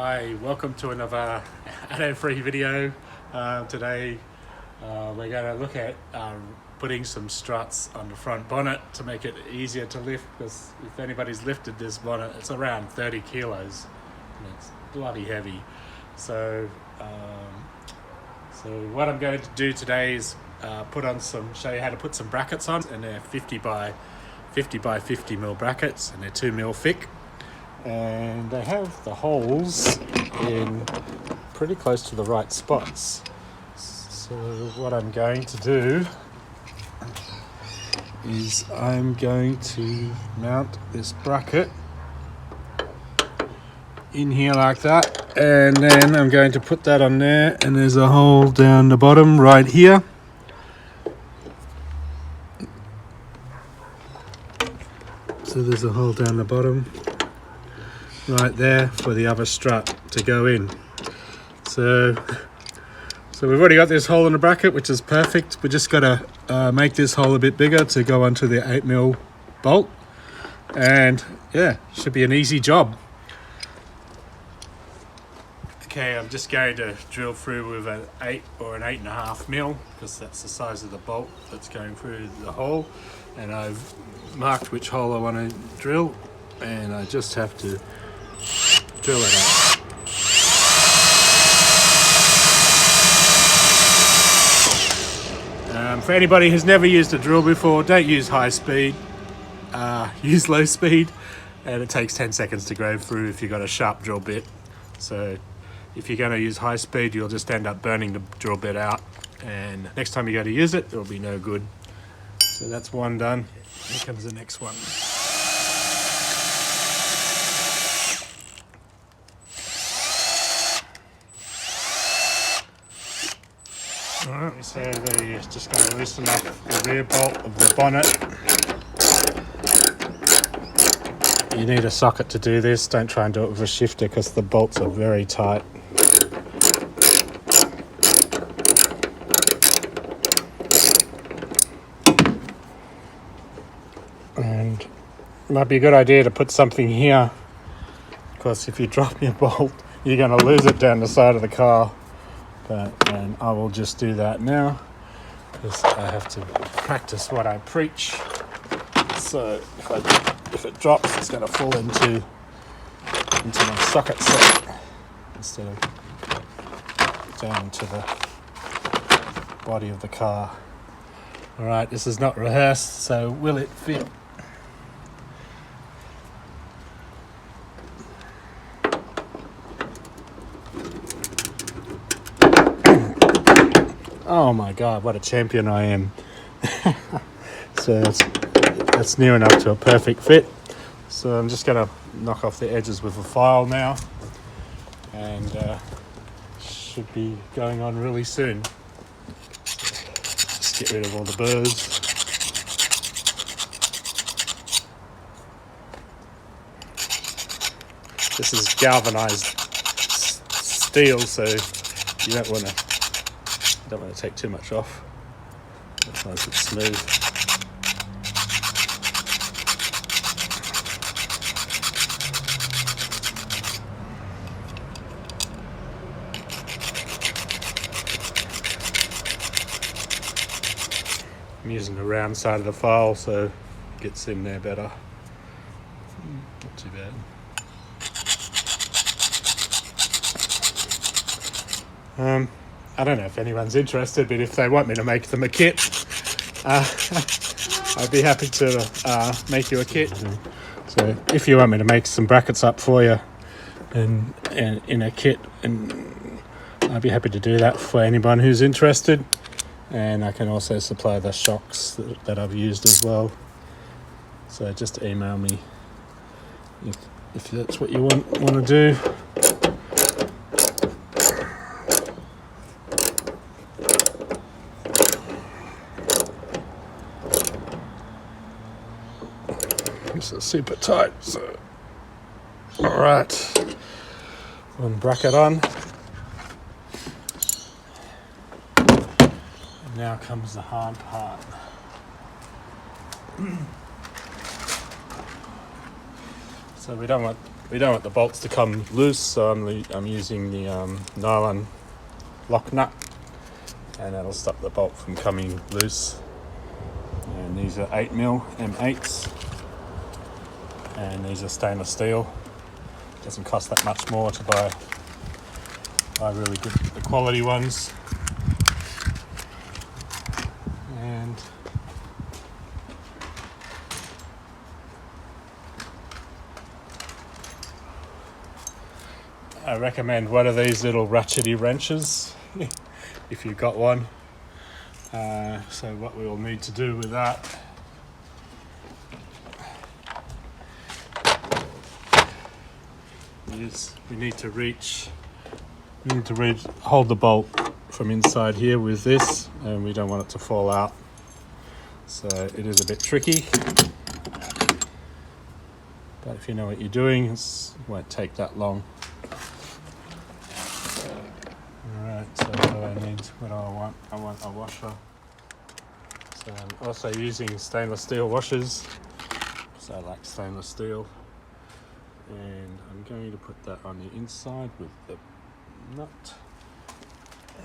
Hi, welcome to another Atto free video. Today we're going to look at putting some struts on the front bonnet to make it easier to lift, because if anybody's lifted this bonnet, it's around 30 kilos and it's bloody heavy. So what I'm going to do today is show you how to put some brackets on, and they're 50 by 50 mil brackets, and they're 2 mil thick. And they have the holes in pretty close to the right spots. So what I'm going to do is I'm going to mount this bracket in here like that, and then I'm going to put that on there, and there's a hole down the bottom right here. So there's a hole down the bottom right there for the other strut to go in. So we've already got this hole in the bracket, which is perfect. We just got to make this hole a bit bigger to go onto the 8 mil bolt, and yeah, should be an easy job. Okay, I'm just going to drill through with an 8 or an 8.5 mil, because that's the size of the bolt that's going through the hole, and I've marked which hole I want to drill, and I just have to drill it out. For anybody who's never used a drill before, don't use high speed, use low speed, and it takes 10 seconds to go through if you've got a sharp drill bit. So if you're going to use high speed, you'll just end up burning the drill bit out, and next time you go to use it, it'll be no good. So that's one done. Here comes the next one. Alright, so they're just going to loosen up the rear bolt of the bonnet. You need a socket to do this. Don't try and do it with a shifter, because the bolts are very tight. And it might be a good idea to put something here, because if you drop your bolt, you're going to lose it down the side of the car. And I will just do that now, because I have to practice what I preach. So if it drops, it's going to fall into my socket set instead of down into the body of the car. Alright, this is not rehearsed, so will it fit? Oh my god, what a champion I am. So that's near enough to a perfect fit. So I'm just going to knock off the edges with a file now, and should be going on really soon. Just get rid of all the burrs. This is galvanized steel, so you don't want to take too much off. That's nice and smooth. I'm using the round side of the file, so it gets in there better. Not too bad. I don't know if anyone's interested, but if they want me to make them a kit, I'd be happy to make you a kit. So if you want me to make some brackets up for you and in a kit, and I'd be happy to do that for anyone who's interested. And I can also supply the shocks that I've used as well. So just email me if that's what you want to do. This is super tight, so alright, one bracket on, and now comes the hard part. So we don't want We don't want the bolts to come loose, so I'm using the nylon lock nut, and that'll stop the bolt from coming loose. And these are 8mm M8s, and these are stainless steel. Doesn't cost that much more to buy really good the quality ones. And I recommend one of these little ratchety wrenches if you've got one. So what we will need to do with that is we need to hold the bolt from inside here with this, and we don't want it to fall out. So it is a bit tricky, but if you know what you're doing, it won't take that long. Alright, so what do I want? I want a washer. So I'm also using stainless steel washers, so I like stainless steel. And I'm going to put that on the inside with the nut.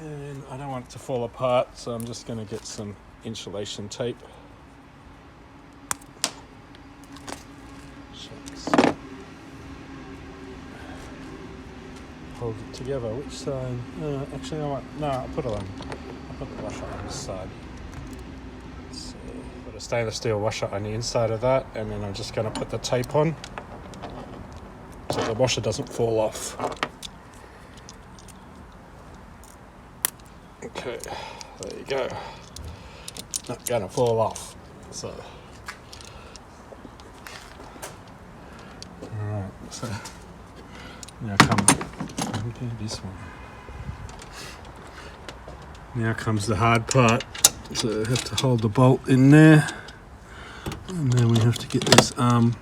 And I don't want it to fall apart, so I'm just going to get some insulation tape. Hold it together. Which side? Actually, I'll put the washer on this side. So put a stainless steel washer on the inside of that, and then I'm just going to put the tape on so the washer doesn't fall off. Okay, there you go. Not going to fall off. So, alright, so now this one. Now comes the hard part. So I have to hold the bolt in there, and then we have to get this arm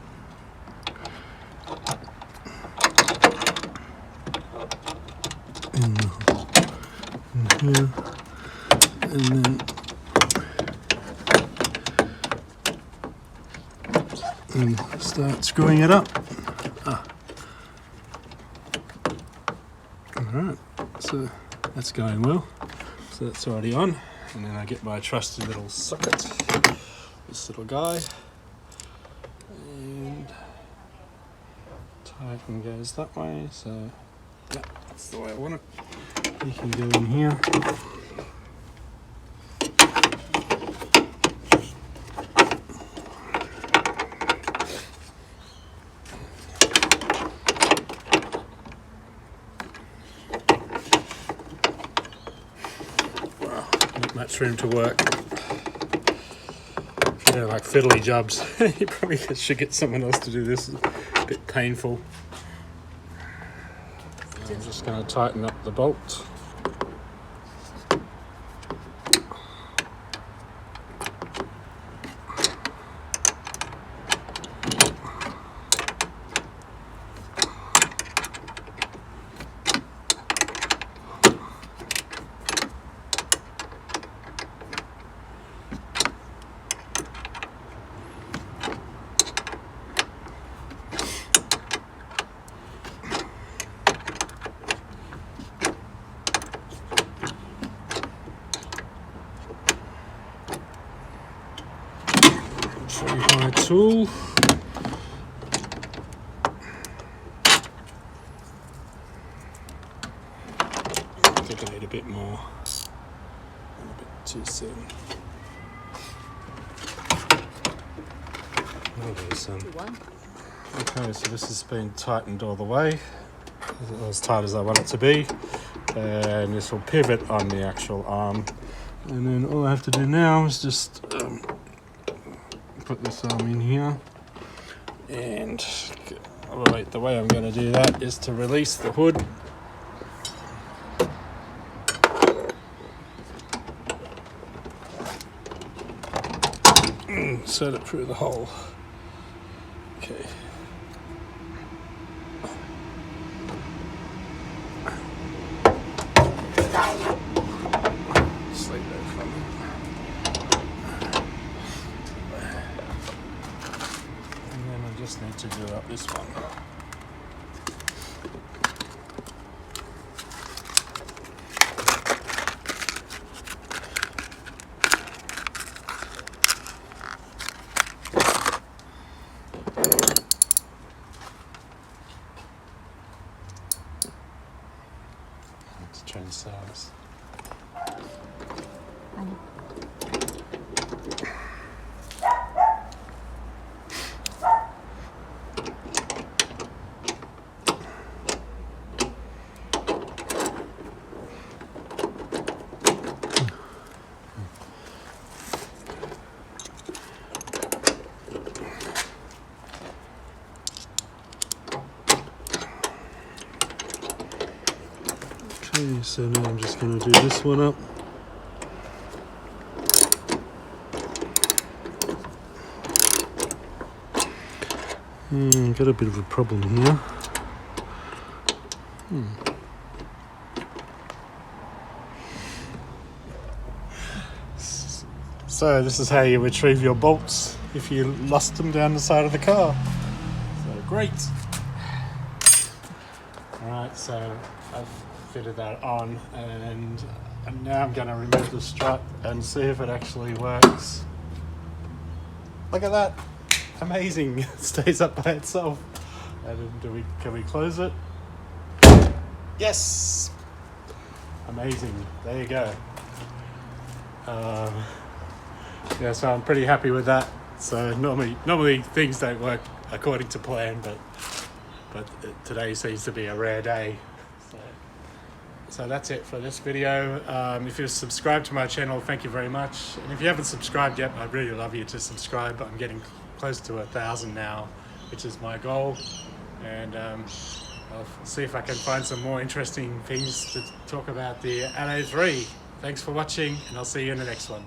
in here, and then start screwing it up. Alright, so that's going well. So that's already on. And then I get my trusty little socket, this little guy, and tighten goes that way. So yeah, that's the way I want it. You can go in here. Much room to work. If you don't like fiddly jobs, you probably should get someone else to do this. It's a bit painful. I'm just going to tighten up the bolt. My tool. I think I need a bit more. I'm a bit too soon. Okay, so this has been tightened all the way, as tight as I want it to be, and this will pivot on the actual arm. And then all I have to do now is just put this arm in here, and the way I'm going to do that is to release the hood. And set it through the hole. Okay. Sleep there for me. And then I just need to do up this one. change size. Okay, so now I'm just going to do this one up. Got a bit of a problem here. So this is how you retrieve your bolts if you lost them down the side of the car. So great. Alright, so I've fitted that on, and now I'm going to remove the strut and see if it actually works. Look at that. Amazing. It stays up by itself. And can we close it? Yes. Amazing. There you go. Yeah, so I'm pretty happy with that. So normally things don't work according to plan, but today seems to be a rare day. So that's it for this video. If you're subscribed to my channel, thank you very much. And if you haven't subscribed yet, I'd really love you to subscribe. I'm getting close to 1,000 now, which is my goal. And I'll see if I can find some more interesting things to talk about the Atto 3. Thanks for watching, and I'll see you in the next one.